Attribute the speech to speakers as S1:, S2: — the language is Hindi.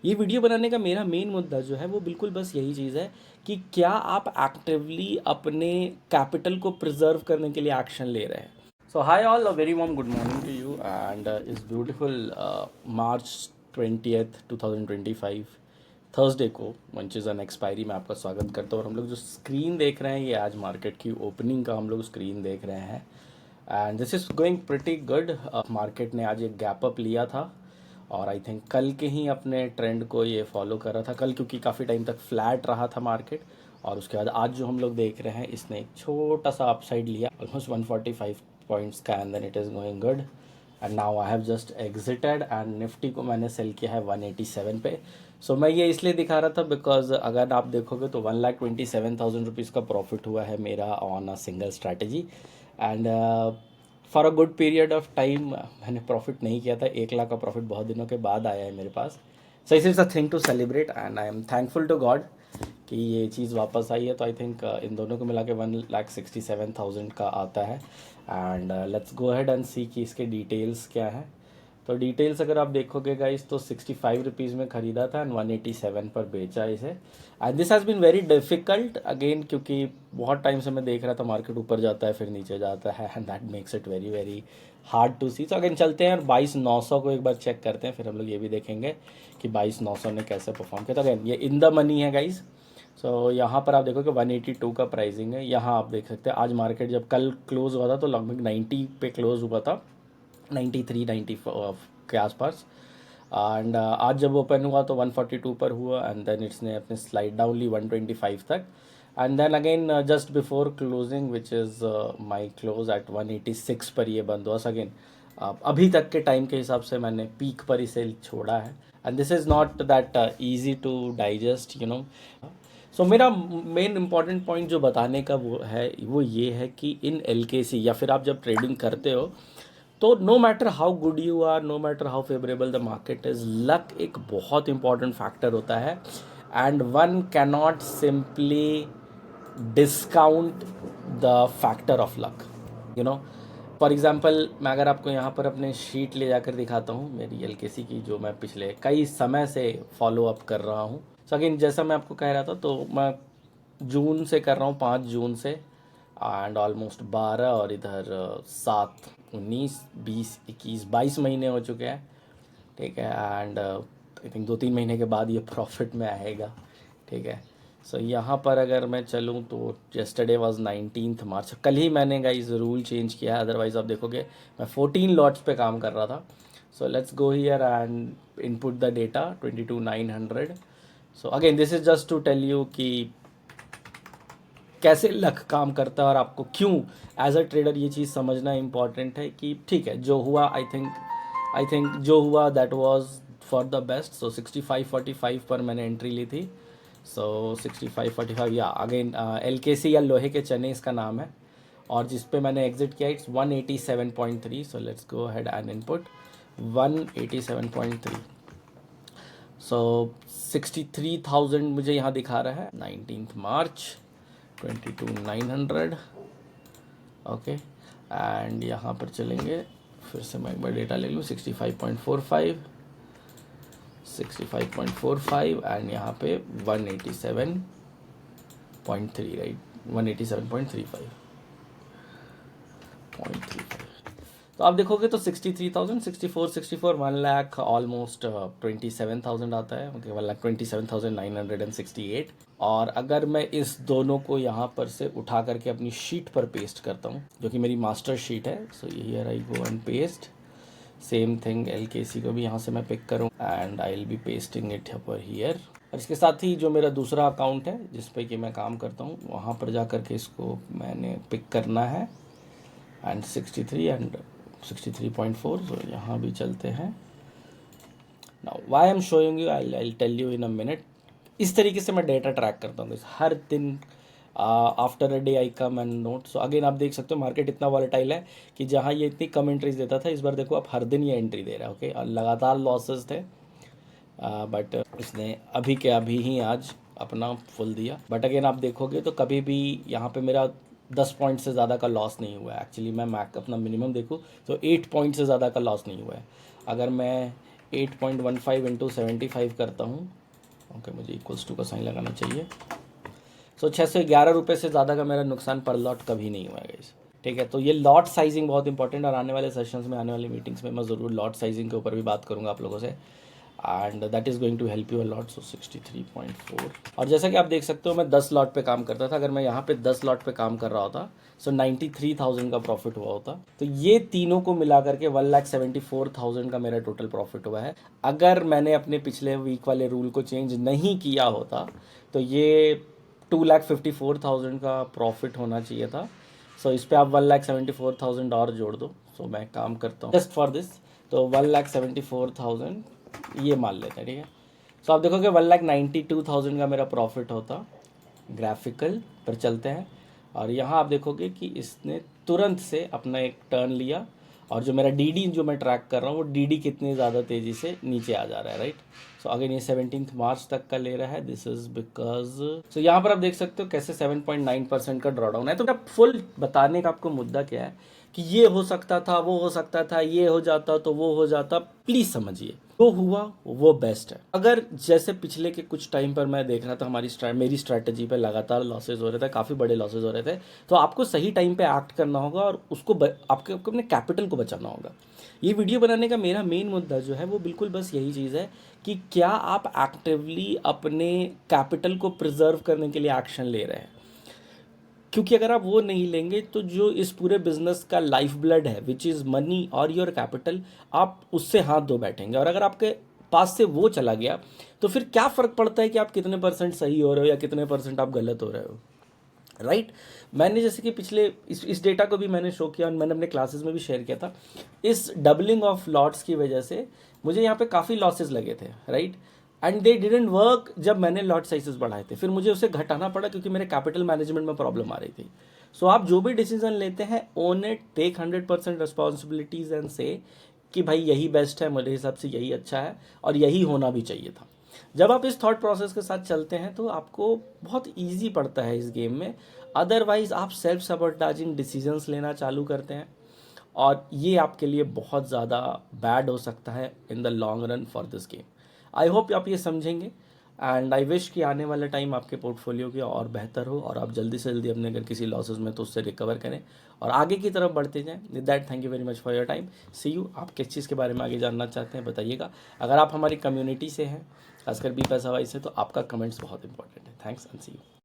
S1: ये वीडियो बनाने का मेरा मेन मुद्दा जो है वो बिल्कुल बस यही चीज़ है कि क्या आप एक्टिवली अपने कैपिटल को प्रिजर्व करने के लिए एक्शन ले रहे हैं। So hi all, a very warm good morning to you and इस ब्यूटीफुल मार्च 20th 2025 थर्सडे को मंचेज एन एक्सपायरी में आपका स्वागत करता हूँ। और हम लोग जो स्क्रीन देख रहे हैं ये आज मार्केट की ओपनिंग का हम लोग स्क्रीन देख रहे हैं and this is going pretty good. Market ने आज एक गैप अप लिया था और आई थिंक कल के ही अपने ट्रेंड को ये फॉलो कर रहा था कल, क्योंकि काफ़ी टाइम तक फ्लैट रहा था मार्केट। और उसके बाद आज जो हम लोग देख रहे हैं इसने एक छोटा सा अपसाइड लिया ऑलमोस्ट 145 पॉइंट्स का and then it is going good and now I have just exited and Nifty को मैंने सेल किया है 187 पे। सो मैं ये इसलिए दिखा रहा था बिकॉज अगर आप देखोगे तो 1,27,000 रुपीज़ का प्रॉफिट हुआ है मेरा on a single strategy and for a good period of time मैंने प्रॉफिट नहीं किया था। 1 लाख का प्रॉफिट बहुत दिनों के बाद आया है मेरे पास। सो इस is a thing to celebrate and I am thankful to God कि ये चीज़ वापस आई है। तो आई थिंक इन दोनों को मिला के 1,67,000 का आता है and let's go ahead and see कि इसके डिटेल्स क्या है। तो डिटेल्स अगर आप देखोगे गाइस तो 65 रुपीज़ में ख़रीदा था एंड 187 पर बेचा इसे and this has been very difficult again, क्योंकि बहुत टाइम से मैं देख रहा था मार्केट ऊपर जाता है फिर नीचे जाता है and that makes it very very hard to see. तो अगेन चलते हैं और 22,900 को एक बार चेक करते हैं, फिर हम लोग ये भी देखेंगे कि 22,900 ने कैसे परफॉर्म किया। तो अगेन ये इन द मनी है गाइस। सो यहाँ पर आप देखो कि 182 का प्राइसिंग है। यहाँ आप देख सकते हैं आज मार्केट जब कल क्लोज हुआ था तो लगभग 90 पे क्लोज हुआ था, 93 94 के आसपास एंड आज जब ओपन हुआ तो 142 पर हुआ एंड देन इसने अपने स्लाइड डाउन ली 125 तक and then again just before closing which is my close at 186 पर ये बंद हुआ। अगेन अभी तक के टाइम के हिसाब से मैंने पीक पर इसे छोड़ा है and this is not that easy to digest you know. So मेरा मेन इंपॉर्टेंट पॉइंट जो बताने का वो ये है कि इन LKC या फिर आप जब ट्रेडिंग करते हो तो no matter how good you are, no matter how favourable the market is, luck एक बहुत इंपॉर्टेंट फैक्टर होता है and one cannot simply discount the factor of luck you know. For example मैं अगर आपको यहाँ पर अपने शीट ले जाकर दिखाता हूँ मेरी LKC की, जो मैं पिछले कई समय से फॉलो अप कर रहा हूँ। सो अगेन जैसा मैं आपको कह रहा था तो मैं जून से कर रहा हूँ, 5 जून से एंड ऑलमोस्ट 12 और इधर 7 19 20 21 22 महीने हो चुके हैं, ठीक है। एंड आई थिंक 2-3 महीने के बाद ये प्रॉफिट में आएगा, ठीक है। सो यहाँ पर अगर मैं चलूँ तो येस्टरडे वाज 19 मार्च, कल ही मैंने गाइस रूल चेंज किया है, अदरवाइज़ आप देखोगे मैं 14 लॉट्स पे काम कर रहा था। So let's go here and input the data 22,900। So again this is just to tell you कि कैसे लक काम करता है और आपको क्यों एज अ ट्रेडर ये चीज़ समझना इम्पॉर्टेंट है कि ठीक है जो हुआ आई थिंक जो हुआ that was for the best. So 65.45 पर मैंने एंट्री ली थी। सो 65.45 या अगेन LKC या लोहे के चने इसका नाम है और जिस पे मैंने एग्जिट किया it's 187.3। So let's go head and input 187.3। सो 63,000 मुझे यहाँ दिखा रहा है 19 मार्च 22,900, ओके। एंड यहाँ पर चलेंगे, फिर से मैं एक बार डेटा ले लूँ 65.45 एंड यहाँ पे 187.3 राइट, 187.35। तो आप देखोगे तो 63,000 64 1 लाख ऑलमोस्ट 27,000 आता है, ओके 1,27,968। और अगर मैं इस दोनों को यहाँ पर से उठा करके अपनी शीट पर पेस्ट करता हूँ जो कि मेरी मास्टर शीट है, so here I go and paste same thing. LKC को भी यहाँ से मैं पिक करूँ and I will be pasting it पर हियर। और इसके साथ ही जो मेरा दूसरा अकाउंट है जिस पे कि मैं काम करता हूँ वहाँ पर जा कर के इसको मैंने पिक करना है एंड 63 एंड 63.4। सो यहाँ भी चलते हैं। Now why I am showing you, I tell you in a minute. इस तरीके से मैं डेटा ट्रैक करता हूँ हर दिन। After a day I come and note. So again आप देख सकते हो मार्केट इतना वॉलेटाइल है कि जहाँ ये इतनी कम एंट्रीज देता था इस बार देखो आप हर दिन ये एंट्री दे रहा है, ओके। और लगातार लॉसेस थे बट इसने अभी के अभी ही आज अपना फुल दिया। बट अगेन आप देखोगे तो कभी भी यहाँ पे मेरा 10 पॉइंट से ज़्यादा का लॉस नहीं हुआ है। एक्चुअली मैं मैक अपना मिनिमम देखूँ तो 8 पॉइंट से ज़्यादा का लॉस नहीं हुआ है। अगर मैं 8.15 इंटू 75 करता हूँ, ओके मुझे इक्वल्स टू का साइन लगाना चाहिए। सो 611 रुपये से ज़्यादा का मेरा नुकसान पर लॉट कभी नहीं हुआ गाइस, ठीक है। तो ये लॉट साइजिंग बहुत इंपॉर्टेंट, और आने वाले सेशंस में, आने वाली मीटिंग्स में मैं ज़रूर लॉट साइजिंग के ऊपर भी बात करूँगा आप लोगों से, and that is going to help you a lot. So 63.4, और जैसा कि आप देख सकते हो मैं 10 लॉट पे काम करता था, अगर मैं यहाँ पे 10 लॉट पे काम कर रहा होता सो 93,000 का प्रॉफिट हुआ होता। तो ये तीनों को मिला करके 1,74,000 का मेरा टोटल प्रॉफिट हुआ है। अगर मैंने अपने पिछले वीक वाले रूल को चेंज नहीं किया होता तो ये 2,54,000 का प्रॉफिट होना चाहिए था। सो इस पर आप 1,74,000 और जोड़ दो। सो मैं काम करता हूँ जस्ट फॉर दिस, तो 1,74,000 ये मान लेते हैं, ठीक है। सो आप देखोगे 1,92,000 का मेरा प्रॉफिट होता। ग्राफिकल पर चलते हैं, और यहाँ आप देखोगे कि इसने तुरंत से अपना एक टर्न लिया, और जो मेरा डी जो मैं ट्रैक कर रहा हूँ वो डी कितनी ज़्यादा तेज़ी से नीचे आ जा रहा है, राइट। सो अगेन ये 17 मार्च तक का ले रहा है, दिस इज़ बिकॉज, सो यहाँ पर आप देख सकते हो कैसे 7.9% का ड्रॉडाउन है। तो अब फुल बताने का आपको मुद्दा क्या है कि ये हो सकता था, वो हो सकता था, ये हो जाता तो वो हो जाता, प्लीज़ समझिए जो हुआ वो बेस्ट है। अगर जैसे पिछले के कुछ टाइम पर मैं देख रहा था मेरी स्ट्रैटेजी पे लगातार लॉसेज हो रहे थे, काफ़ी बड़े लॉसेज हो रहे थे, तो आपको सही टाइम पे एक्ट करना होगा और उसको आपके अपने कैपिटल को बचाना होगा। ये वीडियो बनाने का मेरा मेन मुद्दा जो है वो बिल्कुल बस यही चीज़ है कि क्या आप एक्टिवली अपने कैपिटल को प्रिजर्व करने के लिए एक्शन ले रहे हैं। क्योंकि अगर आप वो नहीं लेंगे तो जो इस पूरे बिजनेस का लाइफ ब्लड है, विच इज़ मनी और योर कैपिटल, आप उससे हाथ धो बैठेंगे। और अगर आपके पास से वो चला गया तो फिर क्या फ़र्क पड़ता है कि आप कितने % सही हो रहे हो या कितने % आप गलत हो रहे हो, राइट। मैंने जैसे कि पिछले इस डेटा को भी मैंने शो किया और मैंने अपने क्लासेस में भी शेयर किया था। इस डबलिंग ऑफ लॉट्स की वजह से मुझे यहाँ पे काफ़ी लॉसेस लगे थे, right, and they didn't work. जब मैंने लॉट साइजेस बढ़ाए थे फिर मुझे उसे घटाना पड़ा क्योंकि मेरे कैपिटल मैनेजमेंट में प्रॉब्लम आ रही थी। सो आप जो भी डिसीजन लेते हैं, own it, take 100% responsibilities and say कि भाई यही बेस्ट है, मेरे हिसाब से यही अच्छा है और यही होना भी चाहिए था। जब आप इस थॉट प्रोसेस के साथ चलते हैं तो आपको बहुत ईजी पड़ता है इस गेम में। अदरवाइज आप सेल्फ सबॉर्टाइजिंग डिसीजंस लेना चालू करते हैं, और ये आपके लिए बहुत ज़्यादा बैड हो सकता है in the long run for this game. I hope आप ये समझेंगे, एंड आई विश कि आने वाला टाइम आपके पोर्टफोलियो की और बेहतर हो और आप जल्दी से जल्दी अपने अगर किसी लॉसेस में तो उससे रिकवर करें और आगे की तरफ बढ़ते जाएं। With that, thank you very much for your time. See you. आप किस चीज़ के बारे में आगे जानना चाहते हैं बताइएगा। अगर आप हमारी कम्युनिटी से हैं, खासकर बी पैसा वाइज से, तो आपका कमेंट्स बहुत इंपॉर्टेंट है। Thanks and see you.